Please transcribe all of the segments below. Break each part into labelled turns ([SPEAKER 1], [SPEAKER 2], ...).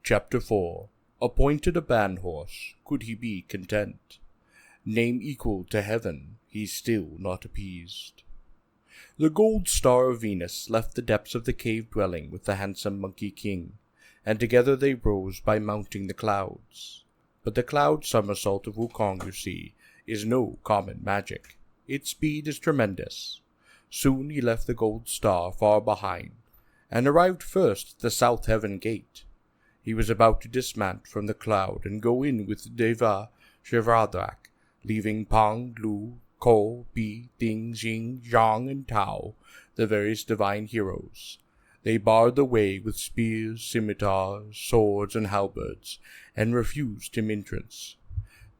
[SPEAKER 1] Chapter 4. Appointed a Banhorse, could he be content? Name equal to heaven, he's still not appeased. The gold star of Venus left the depths of the cave dwelling with the handsome Monkey King, and together they rose by mounting the clouds. But the cloud somersault of Wukong, you see, is no common magic. Its speed is tremendous. Soon he left the gold star far behind, and arrived first at the South Heaven Gate. He was about to dismount from the cloud and go in with Deva Shivradrak, leaving Pang, Lu, Ko, Bi, Ding, Jing, Zhang, and Tao, the various divine heroes. They barred the way with spears, scimitars, swords, and halberds, and refused him entrance.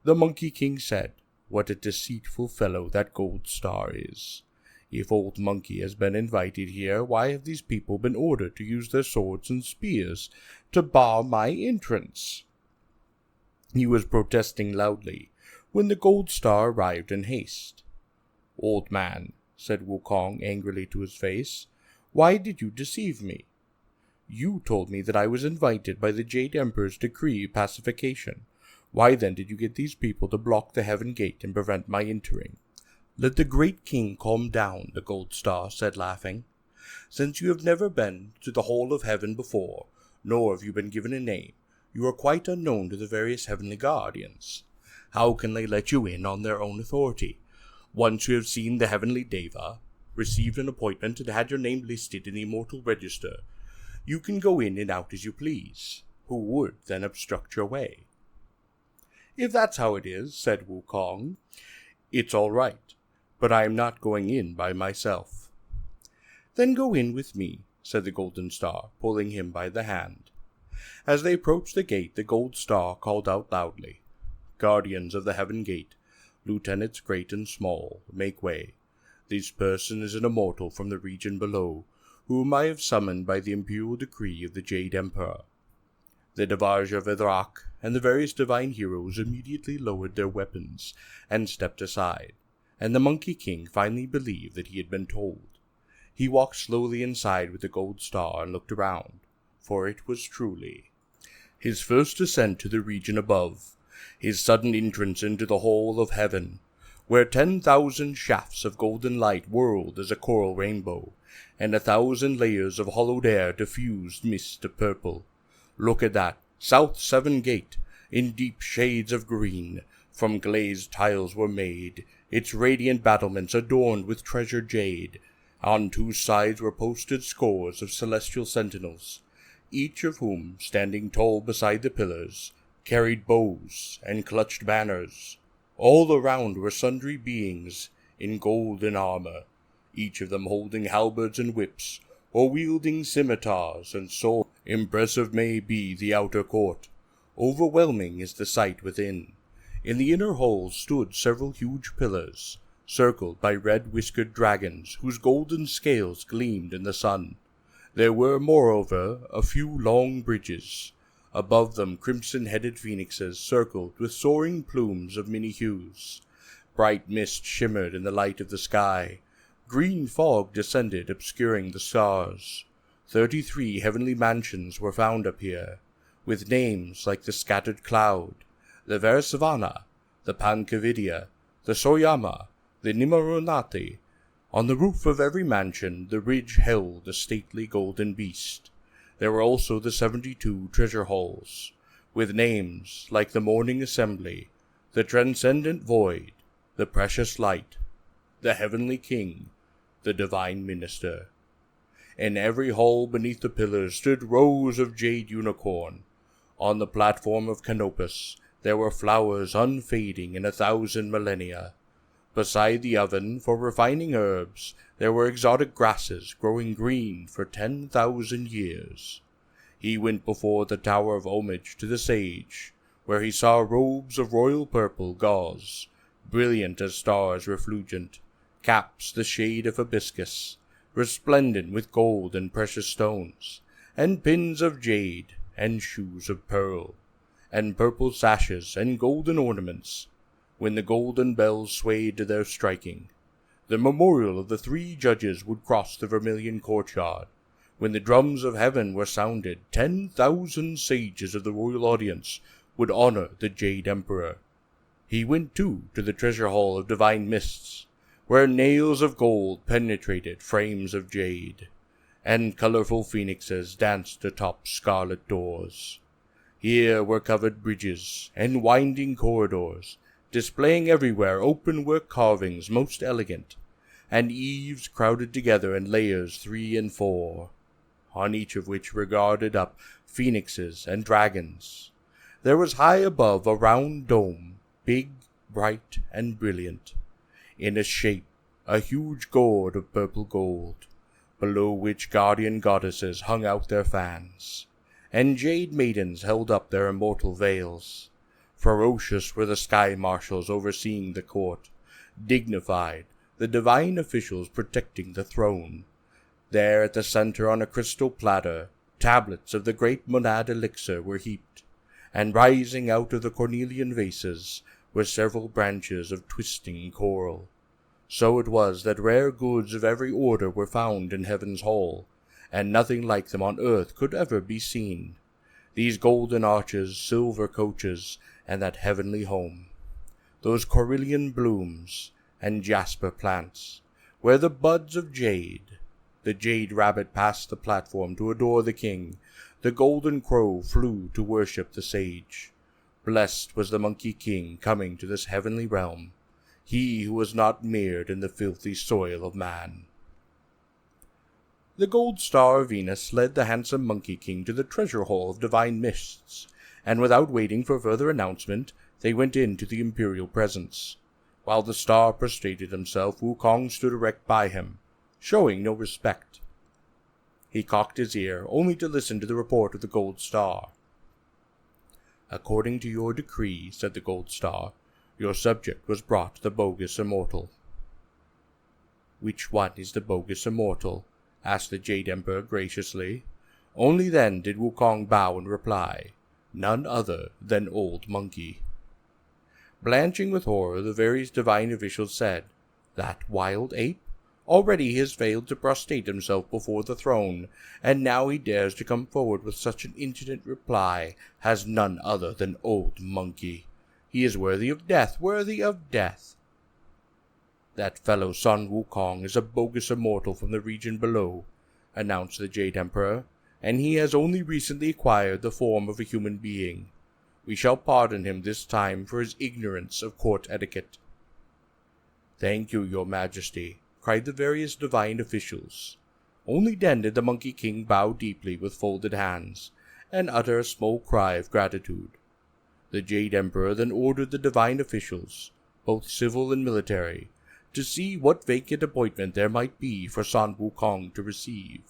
[SPEAKER 1] The Monkey King said, "What a deceitful fellow that gold star is! If old Monkey has been invited here, why have these people been ordered to use their swords and spears to bar my entrance?" He was protesting loudly when the gold star arrived in haste. "Old man," said Wukong angrily to his face, "why did you deceive me? You told me that I was invited by the Jade Emperor's decree of pacification. Why then did you get these people to block the heaven gate and prevent my entering?" "Let the great king calm down," the gold star said, laughing. "Since you have never been to the hall of heaven before, nor have you been given a name, you are quite unknown to the various heavenly guardians. How can they let you in on their own authority? Once you have seen the heavenly Deva, received an appointment, and had your name listed in the immortal register, you can go in and out as you please. Who would then obstruct your way?" "If that's how it is," said Wukong, "it's all right. But I am not going in by myself." "Then go in with me," said the golden star, pulling him by the hand. As they approached the gate, the gold star called out loudly, "Guardians of the heaven gate, lieutenants great and small, make way. This person is an immortal from the region below, whom I have summoned by the imperial decree of the Jade Emperor." The Devarja Vedrak and the various divine heroes immediately lowered their weapons and stepped aside, and the Monkey King finally believed that he had been told. He walked slowly inside with the gold star and looked around, for it was truly his first ascent to the region above, his sudden entrance into the hall of heaven, where 10,000 shafts of golden light whirled as a coral rainbow, and 1,000 layers of hollowed air diffused mist of purple. Look at that South Seven Gate, in deep shades of green, from glazed tiles were made, its radiant battlements adorned with treasured jade. On two sides were posted scores of celestial sentinels, each of whom, standing tall beside the pillars, carried bows and clutched banners. All around were sundry beings in golden armor, each of them holding halberds and whips, or wielding scimitars and swords. Impressive may be the outer court, overwhelming is the sight within. In the inner hall stood several huge pillars, circled by red-whiskered dragons whose golden scales gleamed in the sun. There were, moreover, a few long bridges. Above them crimson-headed phoenixes circled with soaring plumes of many hues. Bright mist shimmered in the light of the sky. Green fog descended, obscuring the stars. 33 heavenly mansions were found up here, with names like the Scattered Cloud, the Varsavana, the Pankavidya, the Soyama, the Nimarunati. On the roof of every mansion the ridge held a stately golden beast. There were also the 72 treasure halls, with names like the Morning Assembly, the Transcendent Void, the Precious Light, the Heavenly King, the Divine Minister. In every hall beneath the pillars stood rows of jade unicorn. On the platform of Canopus there were flowers unfading in 1,000 millennia. Beside the oven for refining herbs, there were exotic grasses growing green for 10,000 years. He went before the tower of homage to the sage, where he saw robes of royal purple gauze, brilliant as stars refulgent, caps the shade of hibiscus, resplendent with gold and precious stones, and pins of jade, and shoes of pearl, and purple sashes and golden ornaments. When the golden bells swayed to their striking, the memorial of the 3 judges would cross the vermilion courtyard, When the drums of heaven were sounded, 10,000 sages of the royal audience would honor the Jade Emperor. He went too to the treasure hall of divine mists, where nails of gold penetrated frames of jade, and colorful phoenixes danced atop scarlet doors. Here were covered bridges and winding corridors, displaying everywhere open-work carvings most elegant, and eaves crowded together in layers 3 and 4, on each of which were guarded up phoenixes and dragons. There was high above a round dome, big, bright, and brilliant, in its shape a huge gourd of purple gold, below which guardian goddesses hung out their fans, and jade maidens held up their immortal veils. Ferocious were the sky marshals overseeing the court, dignified the divine officials protecting the throne. There at the center on a crystal platter, tablets of the great monad elixir were heaped, and rising out of the cornelian vases were several branches of twisting coral. So it was that rare goods of every order were found in heaven's hall, and nothing like them on earth could ever be seen. These golden arches, silver coaches, and that heavenly home, those coryllian blooms and jasper plants, where the buds of jade. The jade rabbit passed the platform to adore the king. The golden crow flew to worship the sage. Blessed was the monkey king coming to this heavenly realm, he who was not mired in the filthy soil of man. The gold star of Venus led the handsome monkey king to the treasure hall of divine mists, and without waiting for further announcement, they went into the imperial presence. While the star prostrated himself, Wukong stood erect by him, showing no respect. He cocked his ear, only to listen to the report of the gold star. "According to your decree," said the gold star, "your subject was brought the bogus immortal." "Which one is the bogus immortal?" asked the Jade Emperor graciously. Only then did Wukong bow and reply, "None other than Old Monkey." Blanching with horror, the various divine officials said, "That wild ape? Already he has failed to prostrate himself before the throne, and now he dares to come forward with such an impudent reply as none other than Old Monkey. He is worthy of death, worthy of death." "That fellow Sun Wukong is a bogus immortal from the region below," announced the Jade Emperor, "and he has only recently acquired the form of a human being. We shall pardon him this time for his ignorance of court etiquette." "Thank you, your majesty," cried the various divine officials. Only then did the Monkey King bow deeply with folded hands, and utter a small cry of gratitude. The Jade Emperor then ordered the divine officials, both civil and military, to see what vacant appointment there might be for Sun Wukong to receive.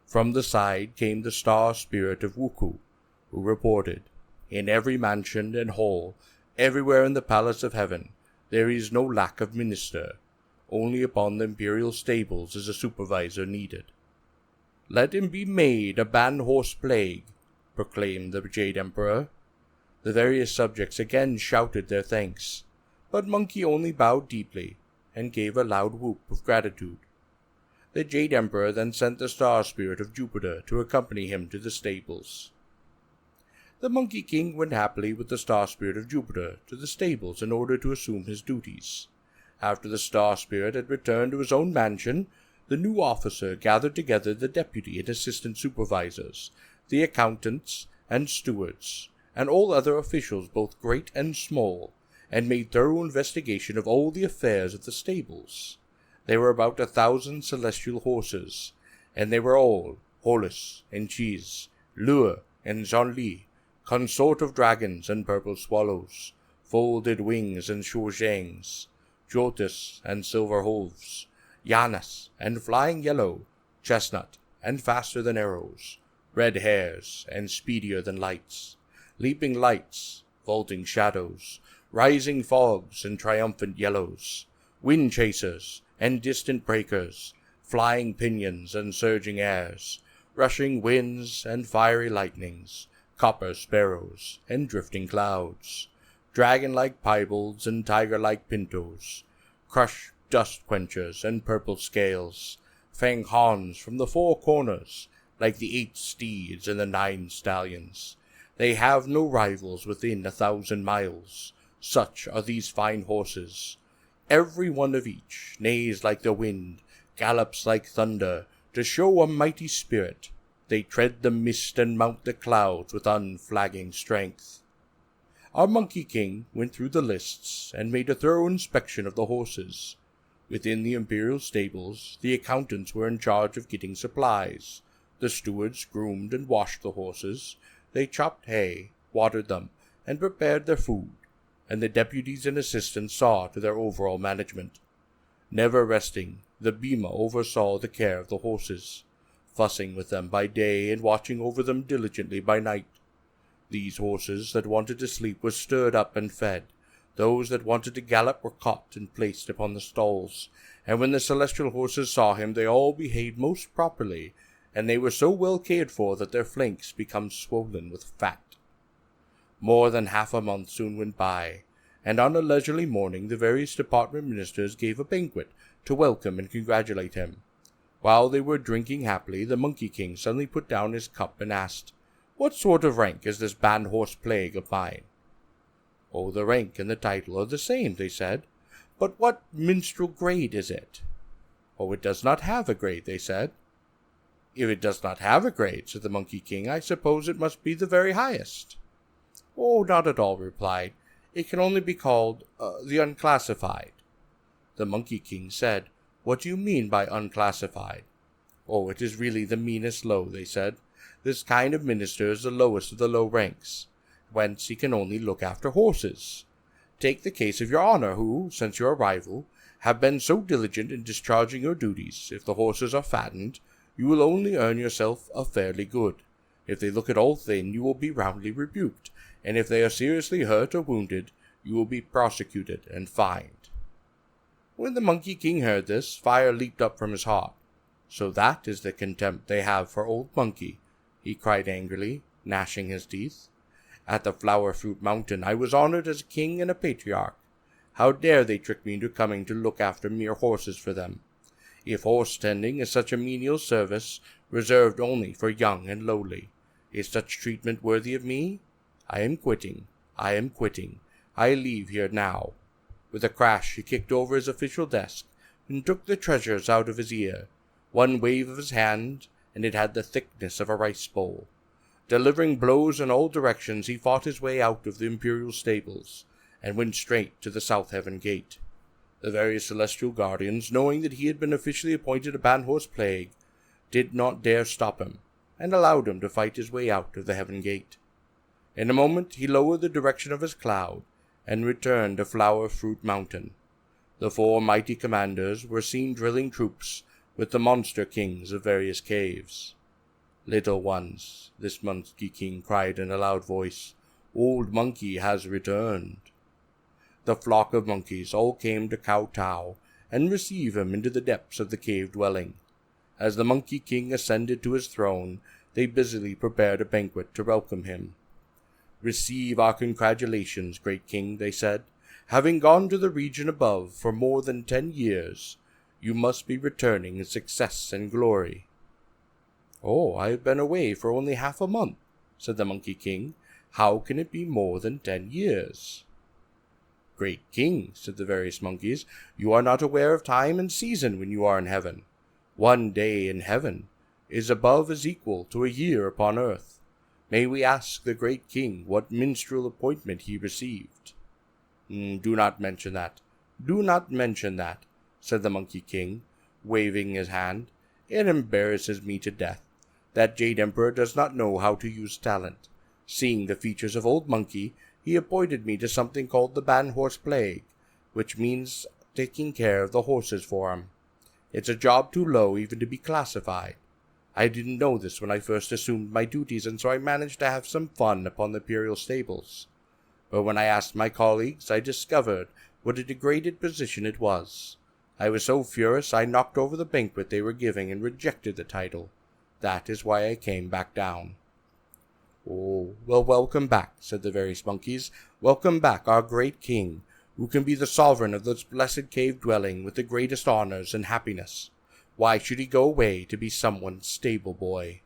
[SPEAKER 1] From the side came the star spirit of Wuku, who reported, "In every mansion and hall, everywhere in the palace of heaven, there is no lack of minister. Only upon the imperial stables is a supervisor needed." "Let him be made a Banhorse plague," proclaimed the Jade Emperor. The various subjects again shouted their thanks, but Monkey only bowed deeply and gave a loud whoop of gratitude. The Jade Emperor then sent the star spirit of Jupiter to accompany him to the stables. The Monkey King went happily with the star spirit of Jupiter to the stables in order to assume his duties. After the star spirit had returned to his own mansion, the new officer gathered together the deputy and assistant supervisors, the accountants and stewards, and all other officials both great and small, and made thorough investigation of all the affairs of the stables. There were about 1,000 celestial horses, and they were all Horus and Cheese, Lure and Zhonli, consort of dragons and purple swallows, folded wings and shuzhangs, Jotus and silver hooves, Yanas and flying yellow, chestnut and faster than arrows, red hares and speedier than lights, leaping lights, vaulting shadows, rising fogs and triumphant yellows, wind chasers and distant breakers, flying pinions and surging airs, rushing winds and fiery lightnings, copper sparrows and drifting clouds, dragon-like piebalds and tiger-like pintos, crushed dust quenchers and purple scales, fang horns from the 4 corners, like the 8 steeds and the 9 stallions. They have no rivals within 1,000 miles. Such are these fine horses. Every one of each neighs like the wind, gallops like thunder, to show a mighty spirit. They tread the mist and mount the clouds with unflagging strength. Our Monkey King went through the lists and made a thorough inspection of the horses. Within the imperial stables, the accountants were in charge of getting supplies. The stewards groomed and washed the horses. They chopped hay, watered them, and prepared their food, and the deputies and assistants saw to their overall management. Never resting, the Bhima oversaw the care of the horses, fussing with them by day and watching over them diligently by night. These horses that wanted to sleep were stirred up and fed. Those that wanted to gallop were caught and placed upon the stalls, and when the celestial horses saw him, they all behaved most properly, and they were so well cared for that their flanks became swollen with fat. More than half a month soon went by, and on a leisurely morning the various department ministers gave a banquet to welcome and congratulate him. While they were drinking happily, the Monkey King suddenly put down his cup and asked, "What sort of rank is this Banhorse plague of mine?" "Oh, the rank and the title are the same," they said. "But what minstrel grade is it?" "Oh, it does not have a grade," they said. "If it does not have a grade," said the Monkey King, "I suppose it must be the very highest." "Oh, not at all," replied. "It can only be called the unclassified." The Monkey King said, "What do you mean by unclassified?" "Oh, it is really the meanest low," they said. "This kind of minister is the lowest of the low ranks, whence he can only look after horses. Take the case of your honor, who, since your arrival, have been so diligent in discharging your duties. If the horses are fattened, you will only earn yourself a fairly good. If they look at all thin, you will be roundly rebuked, and if they are seriously hurt or wounded, you will be prosecuted and fined." When the Monkey King heard this, fire leaped up from his heart. "So that is the contempt they have for Old Monkey," he cried angrily, gnashing his teeth. "At the Flower Fruit Mountain I was honored as a king and a patriarch. How dare they trick me into coming to look after mere horses for them? If horse tending is such a menial service, reserved only for young and lowly, is such treatment worthy of me? I am quitting. I am quitting. I leave here now." With a crash he kicked over his official desk and took the treasures out of his ear. One wave of his hand, and it had the thickness of a rice bowl. Delivering blows in all directions, he fought his way out of the imperial stables, and went straight to the South Heaven Gate. The various celestial guardians, knowing that he had been officially appointed a Banhorse plague, did not dare stop him, and allowed him to fight his way out of the Heaven Gate. In a moment he lowered the direction of his cloud, and returned to Flower Fruit Mountain. The 4 mighty commanders were seen drilling troops with the monster kings of various caves. "Little ones," this Monkey King cried in a loud voice, "Old Monkey has returned." The flock of monkeys all came to kowtow and receive him into the depths of the cave dwelling. As the Monkey King ascended to his throne, they busily prepared a banquet to welcome him. "Receive our congratulations, great king," they said. "Having gone to the region above for more than 10 years, you must be returning in success and glory." "Oh, I have been away for only half a month," said the Monkey King. "How can it be more than 10 years?" "Great king," said the various monkeys, "you are not aware of time and season when you are in heaven. 1 day in heaven is above as equal to a year upon earth. May we ask the great king what minstrel appointment he received?" "Do not mention that. Do not mention that," said the Monkey King, waving his hand. "It embarrasses me to death. That Jade Emperor does not know how to use talent. Seeing the features of Old Monkey, he appointed me to something called the Banhorse Plague, which means taking care of the horses for him. It's a job too low even to be classified. I didn't know this when I first assumed my duties, and so I managed to have some fun upon the imperial stables. But when I asked my colleagues, I discovered what a degraded position it was. I was so furious I knocked over the banquet they were giving and rejected the title. That is why I came back down." "Oh, well, welcome back," said the various monkeys. "Welcome back, our great king, who can be the sovereign of this blessed cave dwelling with the greatest honors and happiness. Why should he go away to be someone's stable boy?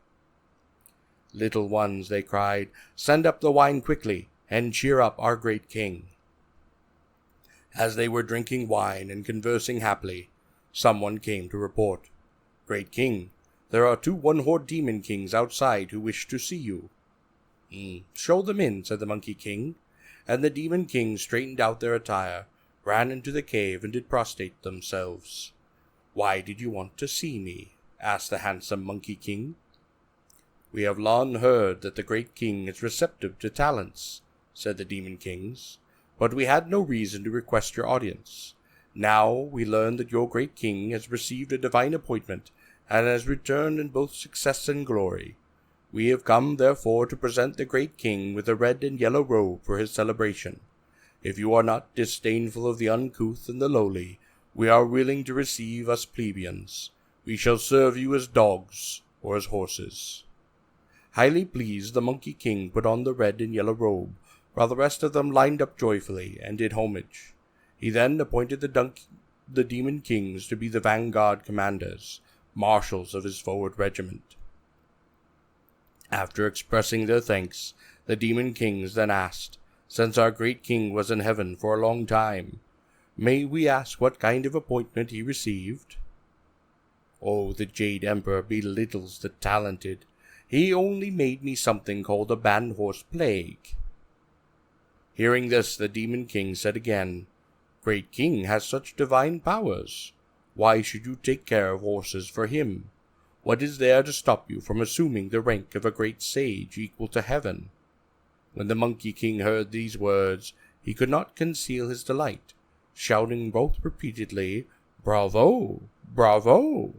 [SPEAKER 1] Little ones, they cried, send up the wine quickly, and cheer up our great king. As they were drinking wine and conversing happily, someone came to report, Great king, there are 2 one-horned demon kings outside who wish to see you. Show them in, said the Monkey King, and the demon kings straightened out their attire, ran into the cave, and did prostrate themselves. Why did you want to see me? Asked the handsome Monkey King. We have long heard that the great king is receptive to talents, said the demon kings, but we had no reason to request your audience. Now we learn that your great king has received a divine appointment, and has returned in both success and glory. We have come, therefore, to present the great king with a red and yellow robe for his celebration. If you are not disdainful of the uncouth and the lowly, we are willing to receive us plebeians. We shall serve you as dogs or as horses. Highly pleased, the Monkey King put on the red and yellow robe, while the rest of them lined up joyfully and did homage. He then appointed the demon kings to be the vanguard commanders, marshals of his forward regiment. After expressing their thanks, the demon kings then asked, since our great king was in heaven for a long time, may we ask what kind of appointment he received? Oh, the Jade Emperor belittles the talented. He only made me something called a Banhorse plague. Hearing this, the demon king said again, Great king has such divine powers. Why should you take care of horses for him? What is there to stop you from assuming the rank of a great sage equal to heaven? When the Monkey King heard these words, he could not conceal his delight, shouting both repeatedly, Bravo! Bravo!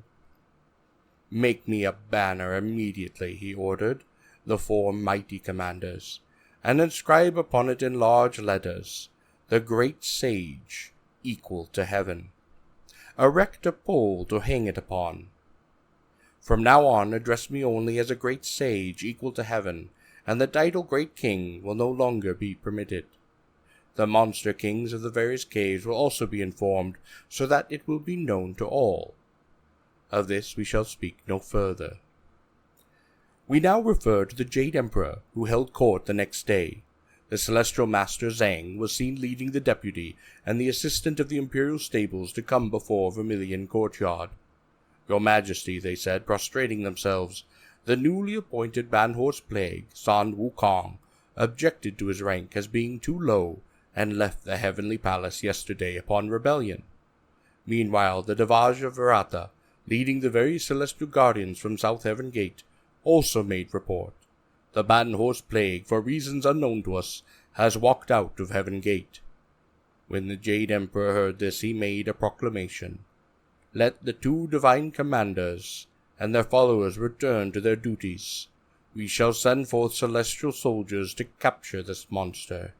[SPEAKER 1] Make me a banner immediately, he ordered the 4 mighty commanders, and inscribe upon it in large letters, The Great Sage, equal to heaven. Erect a pole to hang it upon. From now on, address me only as a great sage equal to heaven, and the title Great King will no longer be permitted. The monster kings of the various caves will also be informed, so that it will be known to all. Of this we shall speak no further. We now refer to the Jade Emperor, who held court the next day. The Celestial Master Zhang was seen leading the deputy and the assistant of the Imperial stables to come before Vermilion Courtyard. Your Majesty, they said, prostrating themselves, the newly appointed Banhorse Plague, San Wukong, objected to his rank as being too low, and left the heavenly palace yesterday upon rebellion. Meanwhile, the Devaja Virata, leading the very celestial guardians from South Heaven Gate, also made report. The Banhorse Plague, for reasons unknown to us, has walked out of Heaven Gate. When the Jade Emperor heard this, he made a proclamation. Let the 2 divine commanders and their followers return to their duties. We shall send forth celestial soldiers to capture this monster.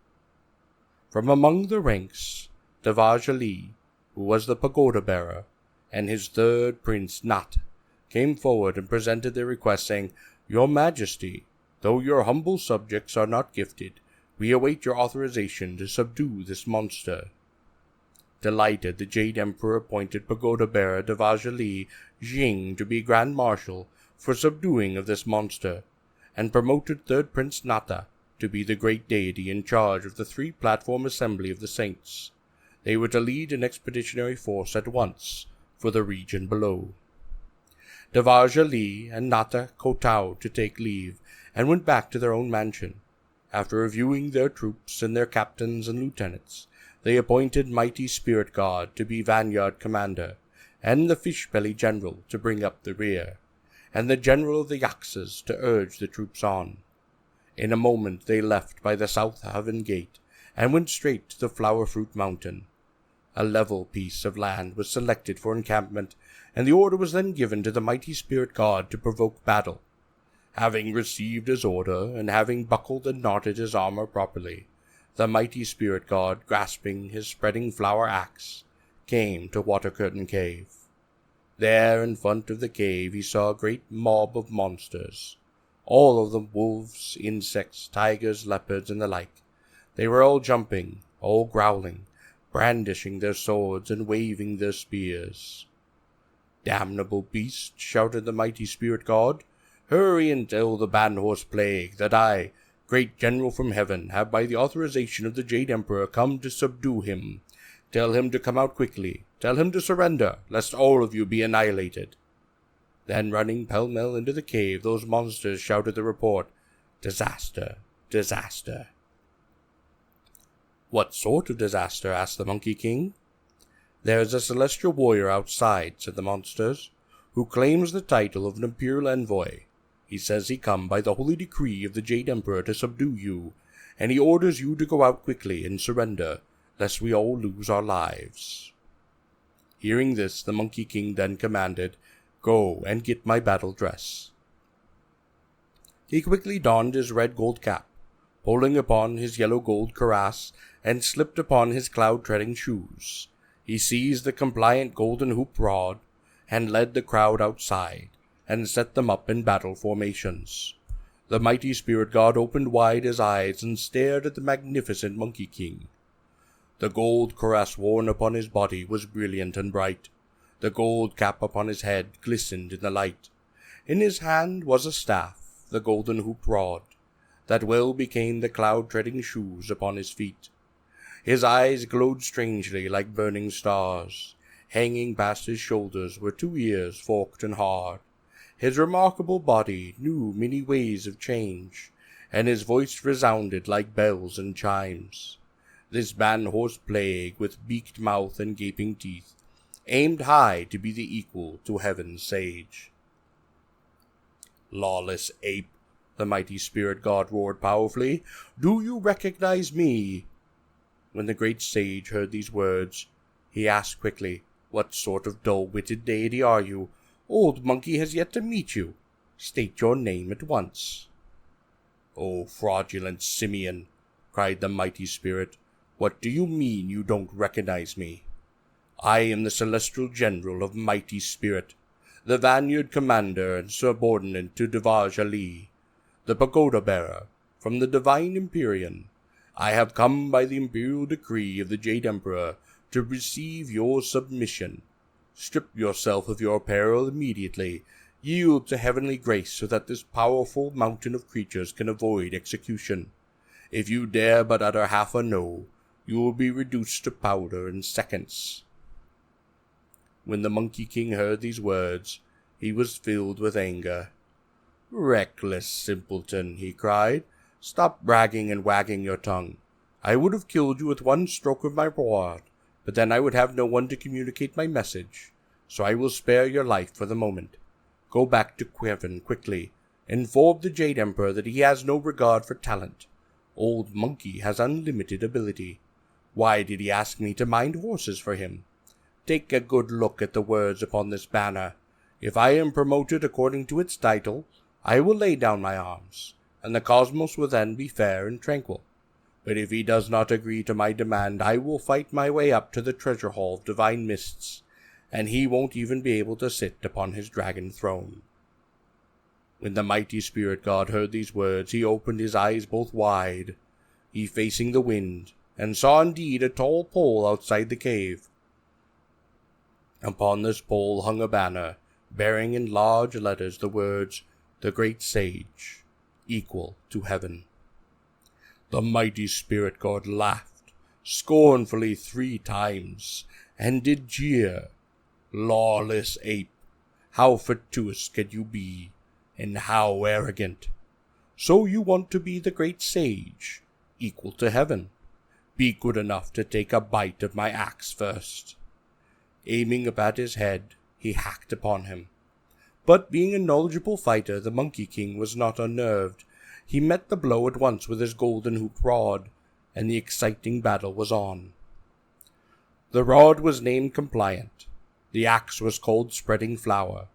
[SPEAKER 1] From among the ranks, Devaja Li, who was the pagoda bearer, and his 3rd prince, Nat, came forward and presented their request, saying, Your Majesty, though your humble subjects are not gifted, we await your authorization to subdue this monster. Delighted, the Jade Emperor appointed pagoda-bearer Devaja Li Jing to be Grand Marshal for subduing of this monster, and promoted 3rd Prince Nata to be the great deity in charge of the 3-platform assembly of the saints. They were to lead an expeditionary force at once for the region below. Devaja Li and Nata kowtowed to take leave, and went back to their own mansion. After reviewing their troops and their captains and lieutenants, they appointed Mighty Spirit God to be vanguard commander, and the Fishbelly General to bring up the rear, and the General of the Yaxas to urge the troops on. In a moment they left by the South Heaven Gate, and went straight to the Flower Fruit Mountain. A level piece of land was selected for encampment, and the order was then given to the Mighty Spirit God to provoke battle. Having received his order, and having buckled and knotted his armor properly, the Mighty Spirit God, grasping his spreading flower axe, came to Water Curtain Cave. There, in front of the cave, he saw a great mob of monsters, all of them wolves, insects, tigers, leopards, and the like. They were all jumping, all growling, brandishing their swords and waving their spears. "Damnable beast," shouted the mighty spirit god, "hurry and tell the Banhorse plague that I, great general from heaven, have by the authorization of the Jade Emperor come to subdue him. Tell him to come out quickly. Tell him to surrender, lest all of you be annihilated." Then, running pell-mell into the cave, those monsters shouted the report, "Disaster! Disaster!" "What sort of disaster?" asked the Monkey King. "There is a celestial warrior outside," said the monsters, "who claims the title of an imperial envoy. He says he come by the holy decree of the Jade Emperor to subdue you, and he orders you to go out quickly and surrender, lest we all lose our lives." Hearing this, the Monkey King then commanded, "Go and get my battle dress." He quickly donned his red gold cap, pulling upon his yellow gold cuirass, and slipped upon his cloud-treading shoes. He seized the compliant golden hoop rod, and led the crowd outside, and set them up in battle formations. The mighty spirit god opened wide his eyes and stared at the magnificent Monkey King. The gold cuirass worn upon his body was brilliant and bright. The gold cap upon his head glistened in the light. In his hand was a staff, the golden hooped rod, that well became the cloud-treading shoes upon his feet. His eyes glowed strangely like burning stars. Hanging past his shoulders were 2 ears forked and hard. His remarkable body knew many ways of change, and his voice resounded like bells and chimes. This Banhorse plague, with beaked mouth and gaping teeth, aimed high to be the equal to heaven's sage. "Lawless ape," the mighty spirit god roared powerfully, "do you recognize me?" When the great sage heard these words, he asked quickly, "What sort of dull-witted deity are you? Old Monkey has yet to meet you. State your name at once." "Oh, fraudulent simian," cried the mighty spirit, "what do you mean you don't recognize me? I am the celestial general of mighty spirit, the Vanguard commander and subordinate to Devaj Ali, the pagoda-bearer from the divine Empyrean. I have come by the imperial decree of the Jade Emperor to receive your submission. Strip yourself of your apparel immediately. Yield to heavenly grace so that this powerful mountain of creatures can avoid execution. If you dare but utter half a no, you will be reduced to powder in seconds." When the Monkey King heard these words, he was filled with anger. "Reckless simpleton," he cried, "stop bragging and wagging your tongue. I would have killed you with one stroke of my rod, but then I would have no one to communicate my message, so I will spare your life for the moment. Go back to Quiven quickly. Inform the Jade Emperor that he has no regard for talent. Old Monkey has unlimited ability. Why did he ask me to mind horses for him? Take a good look at the words upon this banner. If I am promoted according to its title, I will lay down my arms, and the cosmos will then be fair and tranquil. But if he does not agree to my demand, I will fight my way up to the treasure hall of divine mists, and he won't even be able to sit upon his dragon throne." When the mighty spirit god heard these words, he opened his eyes both wide, he facing the wind, and saw indeed a tall pole outside the cave. Upon this pole hung a banner, bearing in large letters the words, "The Great Sage, equal to heaven." The mighty spirit god laughed scornfully 3 times, and did jeer, "Lawless ape, how fatuous can you be, and how arrogant? So you want to be the great sage, equal to heaven? Be good enough to take a bite of my axe first." Aiming up at his head, he hacked upon him. But being a knowledgeable fighter, the Monkey King was not unnerved. He met the blow at once with his golden hoop rod, and the exciting battle was on. The rod was named Compliant. The axe was called Spreading Flower.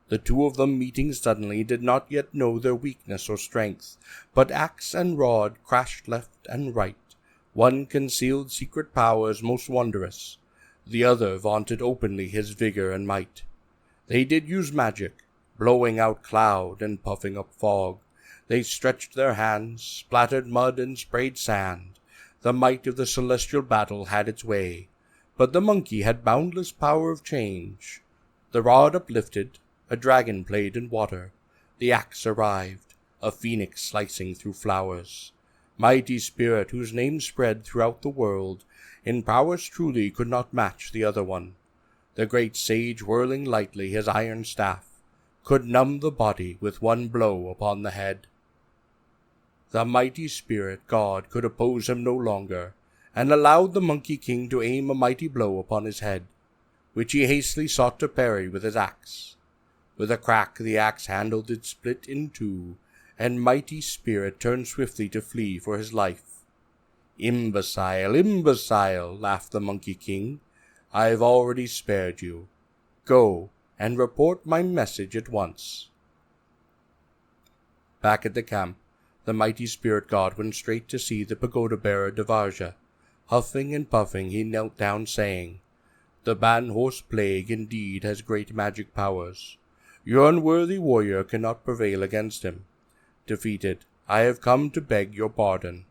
[SPEAKER 1] The two of them meeting suddenly did not yet know their weakness or strength, but axe and rod crashed left and right. One concealed secret powers most wondrous. The other vaunted openly his vigor and might. They did use magic, blowing out cloud and puffing up fog. They stretched their hands, splattered mud and sprayed sand. The might of the celestial battle had its way, but the monkey had boundless power of change. The rod uplifted, a dragon played in water. The axe arrived, a phoenix slicing through flowers. Mighty spirit whose name spread throughout the world, in prowess truly could not match the other one. The great sage whirling lightly his iron staff, could numb the body with one blow upon the head. The mighty spirit god could oppose him no longer, and allowed the Monkey King to aim a mighty blow upon his head, which he hastily sought to parry with his axe. With a crack the axe handle did split in two, and mighty spirit turned swiftly to flee for his life. "Imbecile, imbecile," laughed the Monkey King, "I've already spared you. Go, and report my message at once." Back at the camp, the mighty spirit god went straight to see the pagoda-bearer Devarja. Huffing and puffing he knelt down, saying, "The Banhorse plague indeed has great magic powers. Your unworthy warrior cannot prevail against him. Defeated, I have come to beg your pardon."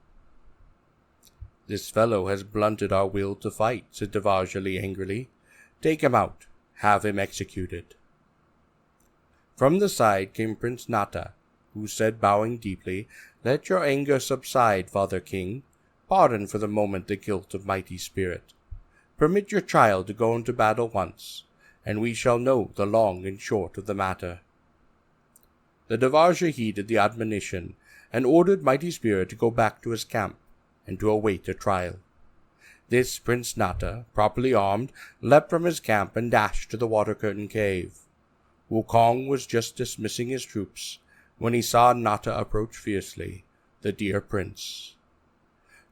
[SPEAKER 1] "This fellow has blunted our will to fight," said Devarja angrily. "Take him out. Have him executed." From the side came Prince Nata, who said, bowing deeply, "Let your anger subside, Father King. Pardon for the moment the guilt of mighty spirit. Permit your child to go into battle once, and we shall know the long and short of the matter." The Devarja heeded the admonition, and ordered mighty spirit to go back to his camp, and to await a trial. This Prince Nata, properly armed, leapt from his camp and dashed to the water-curtain cave. Wukong was just dismissing his troops, when he saw Nata approach fiercely, the dear prince.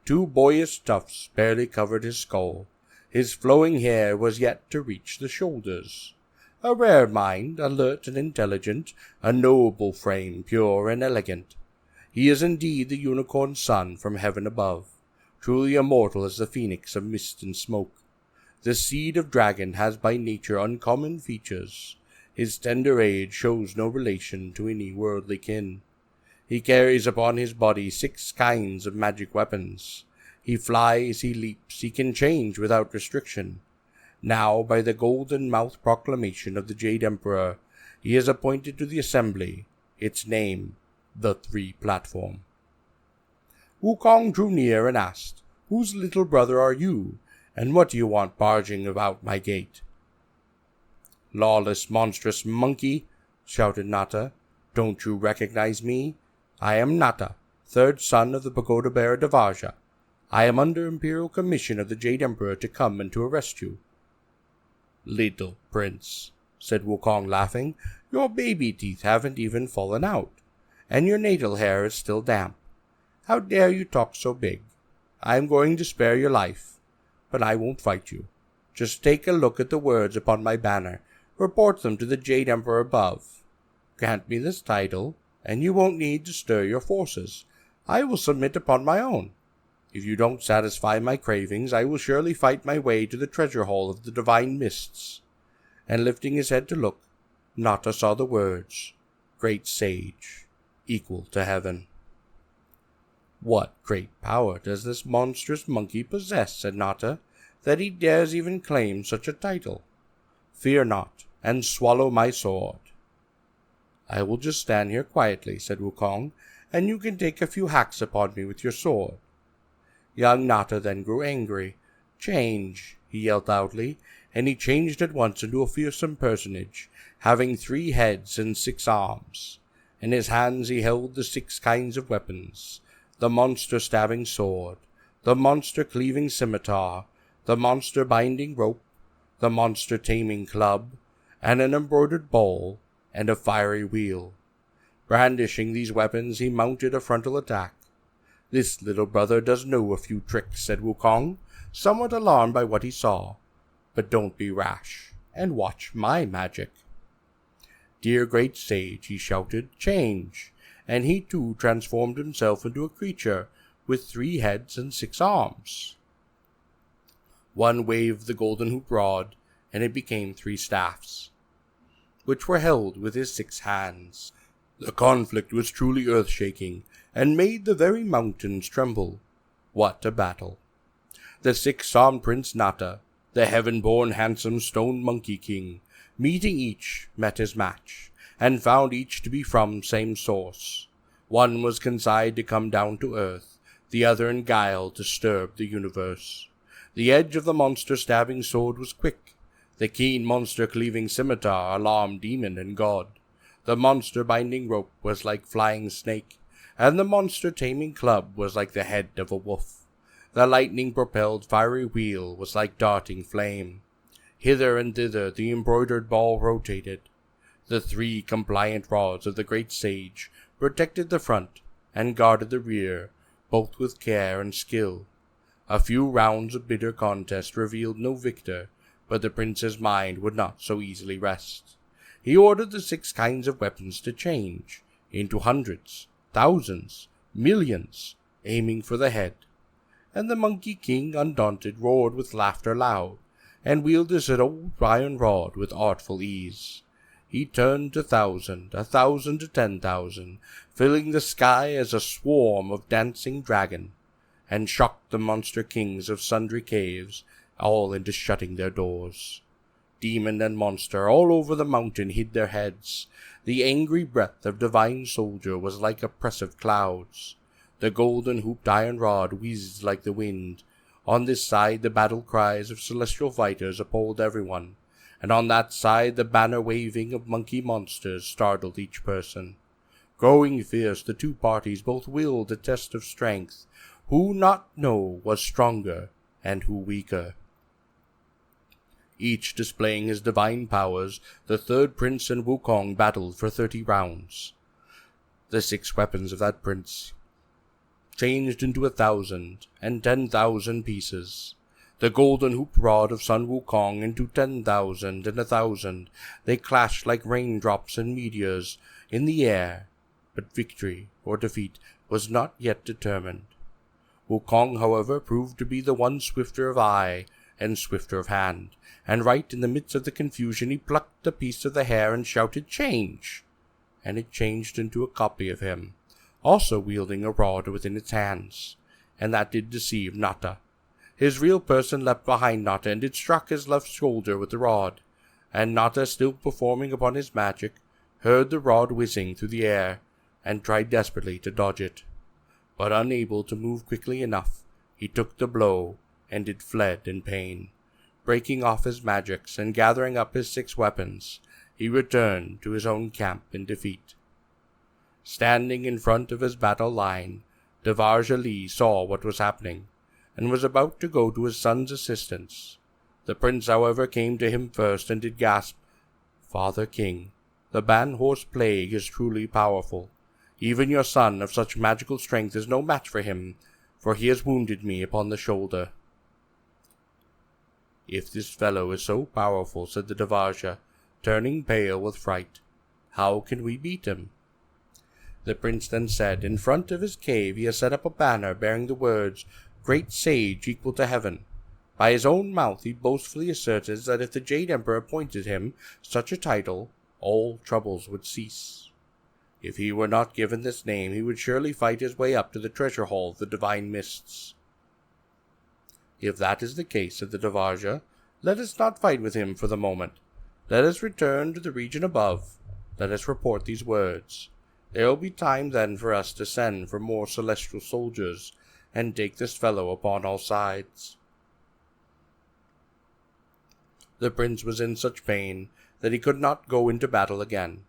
[SPEAKER 1] 2 boyish tufts barely covered his skull. His flowing hair was yet to reach the shoulders. A rare mind, alert and intelligent, a noble frame, pure and elegant. He is indeed the unicorn son from heaven above, truly immortal as the phoenix of mist and smoke. The seed of dragon has by nature uncommon features. His tender age shows no relation to any worldly kin. He carries upon his body 6 kinds of magic weapons. He flies, he leaps, he can change without restriction. Now, by the golden-mouthed proclamation of the Jade Emperor, he is appointed to the assembly, its name, the 3 Platform. Wukong drew near and asked, "Whose little brother are you, and what do you want barging about my gate?" "Lawless, monstrous monkey," shouted Nata, "don't you recognize me? I am Nata, 3rd son of the pagoda-bearer Devarja. I am under imperial commission of the Jade Emperor to come and to arrest you." "Little prince," said Wukong, laughing, "your baby teeth haven't even fallen out, and your natal hair is still damp. How dare you talk so big? I am going to spare your life, but I won't fight you. Just take a look at the words upon my banner, report them to the Jade Emperor above. Grant me this title, and you won't need to stir your forces. I will submit upon my own. If you don't satisfy my cravings, I will surely fight my way to the treasure hall of the divine mists." And lifting his head to look, Nata saw the words, "Great Sage, equal to heaven." "What great power does this monstrous monkey possess," said Nata, "that he dares even claim such a title? Fear not, and swallow my sword." "I will just stand here quietly," said Wukong, "and you can take a few hacks upon me with your sword." Young Nata then grew angry. "Change," he yelled loudly, and he changed at once into a fearsome personage, having 3 heads and 6 arms. In his hands he held the 6 kinds of weapons: the monster-stabbing sword, the monster-cleaving scimitar, the monster-binding rope, the monster-taming club, and an embroidered ball, and a fiery wheel. Brandishing these weapons, he mounted a frontal attack. "This little brother does know a few tricks," said Wukong, somewhat alarmed by what he saw. "But don't be rash, and watch my magic." "Dear great sage," he shouted, "change!" And he too transformed himself into a creature with 3 heads and 6 arms. One waved the golden hoop rod, and it became 3 staffs, which were held with his 6 hands. The conflict was truly earth-shaking, and made the very mountains tremble. What a battle! The 6-armed Prince Nata, the heaven-born handsome stone Monkey King, Meeting each, met his match, and found each to be from same source. One was consigned to come down to earth, the other in guile to disturb the universe. The edge of the monster stabbing sword was quick, the keen monster cleaving scimitar alarmed demon and god. The monster binding rope was like flying snake, and the monster taming club was like the head of a wolf. The lightning-propelled fiery wheel was like darting flame. Hither and thither the embroidered ball rotated. The 3 compliant rods of the great sage protected the front and guarded the rear, both with care and skill. A few rounds of bitter contest revealed no victor, but the prince's mind would not so easily rest. He ordered the 6 kinds of weapons to change into hundreds, thousands, millions, aiming for the head. And the Monkey King, undaunted, roared with laughter loud, and wielded his old iron rod with artful ease. He turned to 1,000, 1,000 to 10,000, filling the sky as a swarm of dancing dragon, and shocked the monster kings of sundry caves, all into shutting their doors. Demon and monster all over the mountain hid their heads. The angry breath of divine soldier was like oppressive clouds. The golden hooped iron rod whizzed like the wind. On this side the battle cries of celestial fighters appalled everyone, and on that side the banner waving of monkey monsters startled each person. Growing fierce, the 2 parties both willed a test of strength, who not know was stronger and who weaker. Each displaying his divine powers, the 3rd prince and Wukong battled for 30 rounds. The 6 weapons of that prince changed into 1,000 and 10,000 pieces. The golden hooped rod of Sun Wukong into 10,000 and 1,000. They clashed like raindrops and meteors in the air, but victory or defeat was not yet determined. Wukong, however, proved to be the one swifter of eye and swifter of hand, and right in the midst of the confusion he plucked a piece of the hair and shouted, "Change!" And it changed into a copy of him, also wielding a rod within its hands, and that did deceive Natta. His real person leapt behind Natta, and it struck his left shoulder with the rod, and Natta, still performing upon his magic, heard the rod whizzing through the air, and tried desperately to dodge it. But unable to move quickly enough, he took the blow, and it fled in pain. Breaking off his magics, and gathering up his 6 weapons, he returned to his own camp in defeat. Standing in front of his battle line, Devarja Li saw what was happening, and was about to go to his son's assistance. The prince, however, came to him first, and did gasp, "Father King, the Banhorse plague is truly powerful. Even your son of such magical strength is no match for him, for he has wounded me upon the shoulder." "If this fellow is so powerful," said the Devarja, turning pale with fright, "how can we beat him?" The prince then said, "In front of his cave he has set up a banner bearing the words, 'Great Sage equal to Heaven.' By his own mouth he boastfully asserted that if the Jade Emperor appointed him such a title, all troubles would cease. If he were not given this name, he would surely fight his way up to the treasure hall of the divine mists." "If that is the case," said the Devarja, "let us not fight with him for the moment. Let us return to the region above. Let us report these words. There will be time then for us to send for more celestial soldiers, and take this fellow upon all sides." The prince was in such pain that he could not go into battle again.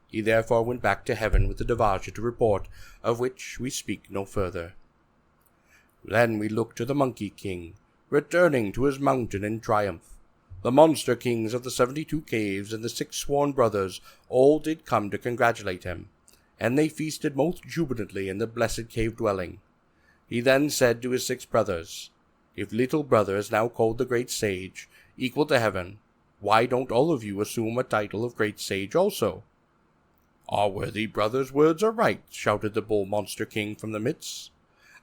[SPEAKER 1] He therefore went back to heaven with the Devarja to report, of which we speak no further. Then we look to the Monkey King, returning to his mountain in triumph. The monster kings of the 72 caves and the 6 sworn brothers all did come to congratulate him, and they feasted most jubilantly in the blessed cave dwelling. He then said to his 6 brothers, "If little brother is now called the Great Sage, equal to Heaven, why don't all of you assume a title of Great Sage also?" "Our worthy brother's words are right," shouted the Bull Monster King from the midst.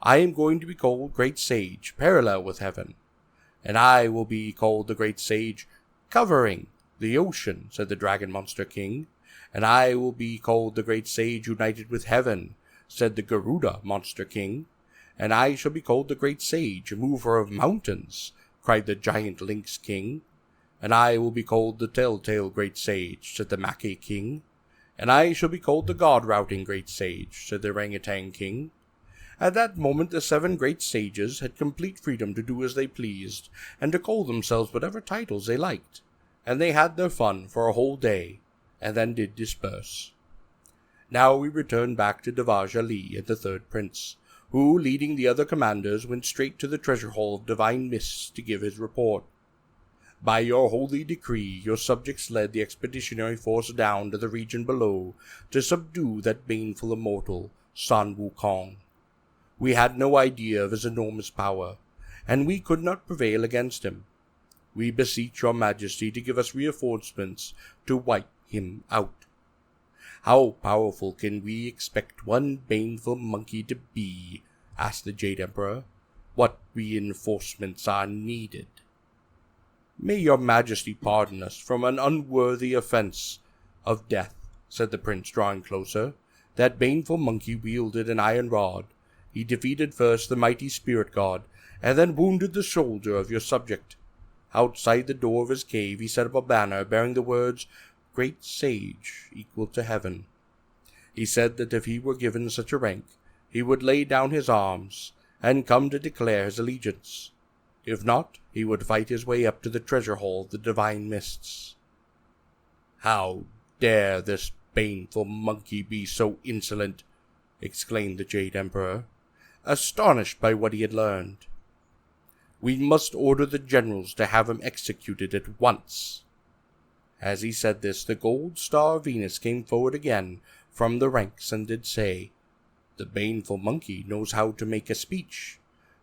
[SPEAKER 1] "I am going to be called Great Sage, parallel with Heaven." "And I will be called the Great Sage, covering the ocean," said the Dragon Monster King. "And I will be called the Great Sage, united with Heaven," said the Garuda Monster King. "And I shall be called the Great Sage, mover of mountains," cried the Giant Lynx King. "And I will be called the telltale great sage," said the Mackay king. "And I shall be called the god-routing great sage," said the orangutan king. At that moment the 7 great sages had complete freedom to do as they pleased, and to call themselves whatever titles they liked, and they had their fun for a whole day, and then did disperse. Now we return back to Devaj Ali and the 3rd prince, who, leading the other commanders, went straight to the treasure hall of divine mists to give his report. "By your holy decree, your subjects led the expeditionary force down to the region below to subdue that baneful immortal, Sun Wukong. We had no idea of his enormous power, and we could not prevail against him. We beseech your majesty to give us reinforcements to wipe him out." "How powerful can we expect one baneful monkey to be?" asked the Jade Emperor. "What reinforcements are needed?" "May your majesty pardon us from an unworthy offense of death," said the prince, drawing closer. "That baneful monkey wielded an iron rod. He defeated first the mighty spirit god, and then wounded the shoulder of your subject. Outside the door of his cave he set up a banner bearing the words, 'Great Sage, equal to heaven.' He said that if he were given such a rank, he would lay down his arms and come to declare his allegiance. If not, he would fight his way up to the treasure hall of the divine mists." "How dare this baneful monkey be so insolent?" exclaimed the Jade Emperor, astonished by what he had learned. "We must order the generals to have him executed at once." As he said this, the gold star of Venus came forward again from the ranks and did say, "The baneful monkey knows how to make a speech,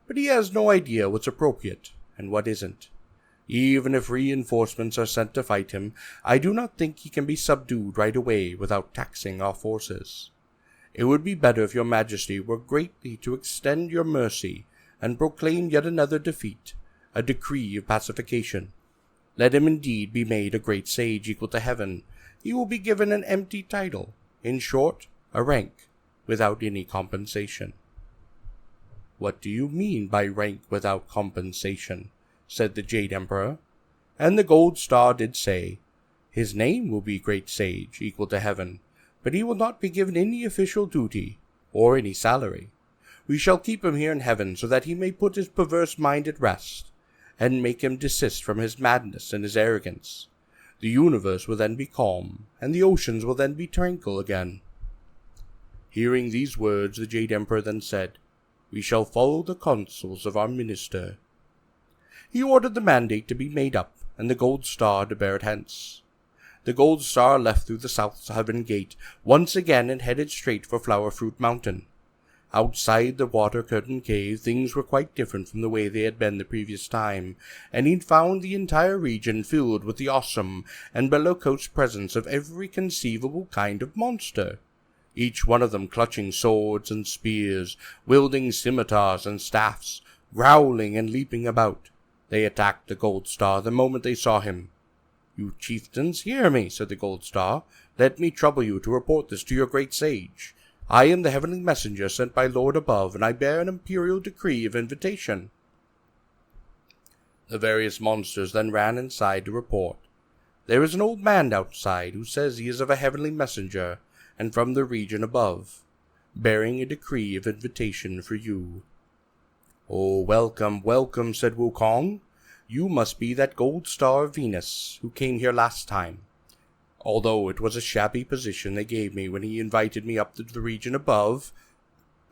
[SPEAKER 1] but he has no idea what's appropriate and what isn't. Even if reinforcements are sent to fight him, I do not think he can be subdued right away without taxing our forces. It would be better if your majesty were greatly to extend your mercy and proclaim yet another defeat, a decree of pacification. Let him indeed be made a great sage equal to heaven. He will be given an empty title, in short, a rank, without any compensation." "What do you mean by rank without compensation?" said the Jade Emperor. And the gold star did say, "His name will be Great Sage, equal to heaven, but he will not be given any official duty, or any salary. We shall keep him here in heaven so that he may put his perverse mind at rest, and make him desist from his madness and his arrogance. The universe will then be calm, and the oceans will then be tranquil again." Hearing these words, the Jade Emperor then said, "We shall follow the counsels of our minister." He ordered the mandate to be made up, and the gold star to bear it hence. The gold star left through the south heaven gate once again and headed straight for Flower Fruit Mountain. Outside the water-curtained cave, things were quite different from the way they had been the previous time, and he'd found the entire region filled with the awesome and bellicose presence of every conceivable kind of monster, each one of them clutching swords and spears, wielding scimitars and staffs, growling and leaping about. They attacked the gold star the moment they saw him. "You chieftains, hear me," said the gold star. "Let me trouble you to report this to your great sage. I am the heavenly messenger sent by Lord above, and I bear an imperial decree of invitation." The various monsters then ran inside to report. "There is an old man outside who says he is of a heavenly messenger, and from the region above, bearing a decree of invitation for you." "Oh, welcome, welcome," said Wukong. "You must be that gold star of Venus who came here last time. Although it was a shabby position they gave me when he invited me up to the region above,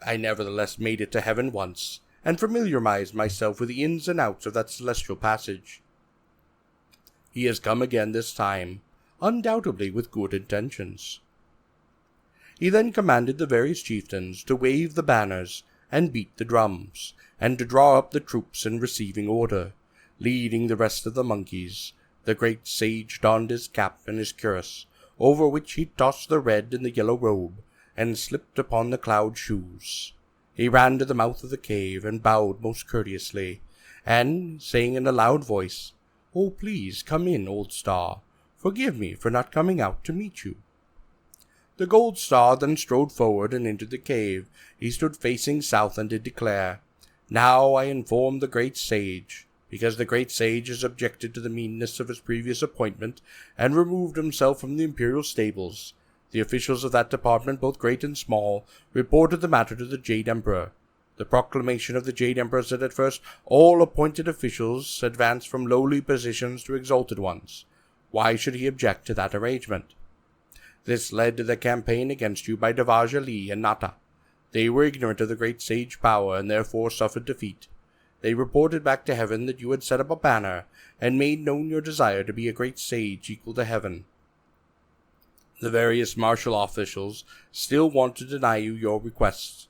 [SPEAKER 1] I nevertheless made it to heaven once, and familiarized myself with the ins and outs of that celestial passage. He has come again this time, undoubtedly with good intentions." He then commanded the various chieftains to wave the banners and beat the drums, and to draw up the troops in receiving order, leading the rest of the monkeys. The great sage donned his cap and his cuirass, over which he tossed the red and the yellow robe, and slipped upon the cloud shoes. He ran to the mouth of the cave, and bowed most courteously, and, saying in a loud voice, "Oh, please come in, old star. Forgive me for not coming out to meet you." The gold star then strode forward and into the cave. He stood facing south and did declare, "Now I inform the great sage because the great sage has objected to the meanness of his previous appointment and removed himself from the imperial stables. The officials of that department, both great and small, reported the matter to the Jade Emperor. The proclamation of the Jade Emperor said at first all appointed officials advanced from lowly positions to exalted ones. Why should he object to that arrangement? This led to the campaign against you by Devaj Ali and Nata. They were ignorant of the great sage power and therefore suffered defeat. They reported back to heaven that you had set up a banner and made known your desire to be a great sage equal to heaven. The various martial officials still want to deny you your requests.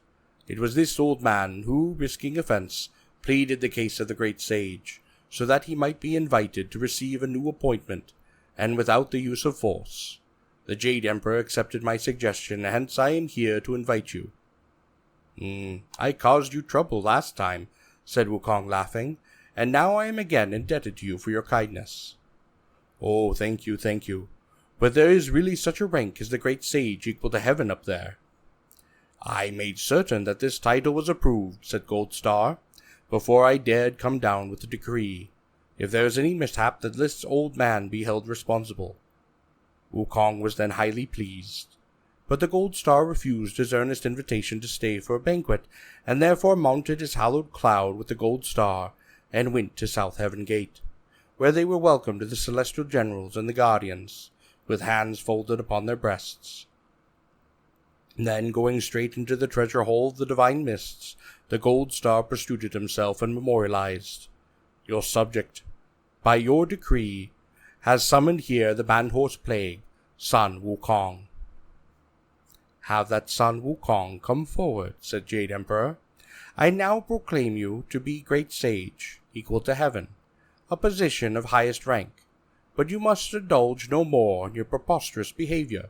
[SPEAKER 1] It was this old man who, risking offense, pleaded the case of the great sage, so that he might be invited to receive a new appointment, and without the use of force. The Jade Emperor accepted my suggestion, hence I am here to invite you. I caused you trouble last time, said Wukong, laughing, and now I am again indebted to you for your kindness. Oh, thank you. But there is really such a rank as the great sage equal to heaven up there. I made certain that this title was approved, said Gold Star, before I dared come down with the decree. If there is any mishap, that this old man be held responsible. Wukong was then highly pleased. But the Gold Star refused his earnest invitation to stay for a banquet, and therefore mounted his hallowed cloud with the Gold Star, and went to South Heaven Gate, where they were welcomed to the Celestial Generals and the Guardians, with hands folded upon their breasts. Then, going straight into the treasure hall of the Divine Mists, the Gold Star prostituted himself and memorialized. Your subject, by your decree, has summoned here the Banhorse Plague, Sun Wukong. Have that Sun Wukong come forward, said Jade Emperor. I now proclaim you to be great sage, equal to heaven, a position of highest rank, but you must indulge no more in your preposterous behavior.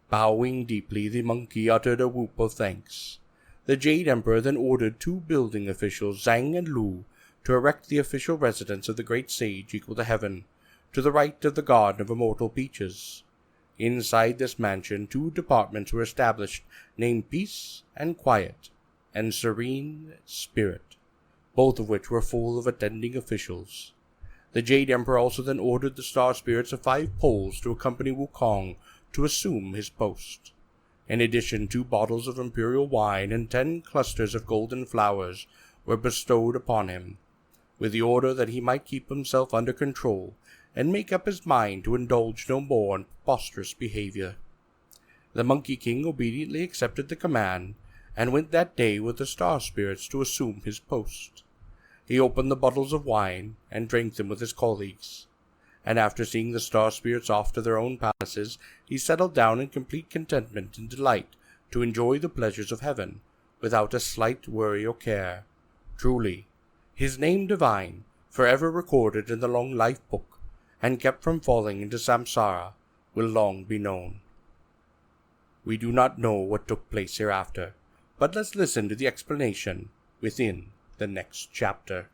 [SPEAKER 1] Bowing deeply, the monkey uttered a whoop of thanks. The Jade Emperor then ordered 2 building officials, Zhang and Lu, to erect the official residence of the great sage equal to heaven, to the right of the Garden of Immortal Peaches. Inside this mansion 2 departments were established, named Peace and Quiet, and Serene Spirit, both of which were full of attending officials. The Jade Emperor also then ordered the Star Spirits of 5 poles to accompany Wukong to assume his post. In addition, 2 bottles of imperial wine and 10 clusters of golden flowers were bestowed upon him, with the order that he might keep himself under control and make up his mind to indulge no more in preposterous behavior. The Monkey King obediently accepted the command, and went that day with the Star Spirits to assume his post. He opened the bottles of wine, and drank them with his colleagues, and after seeing the Star Spirits off to their own palaces, he settled down in complete contentment and delight to enjoy the pleasures of heaven, without a slight worry or care. Truly, his name divine, forever recorded in the long life book, and kept from falling into samsara, will long be known. We do not know what took place hereafter, but let's listen to the explanation within the next chapter.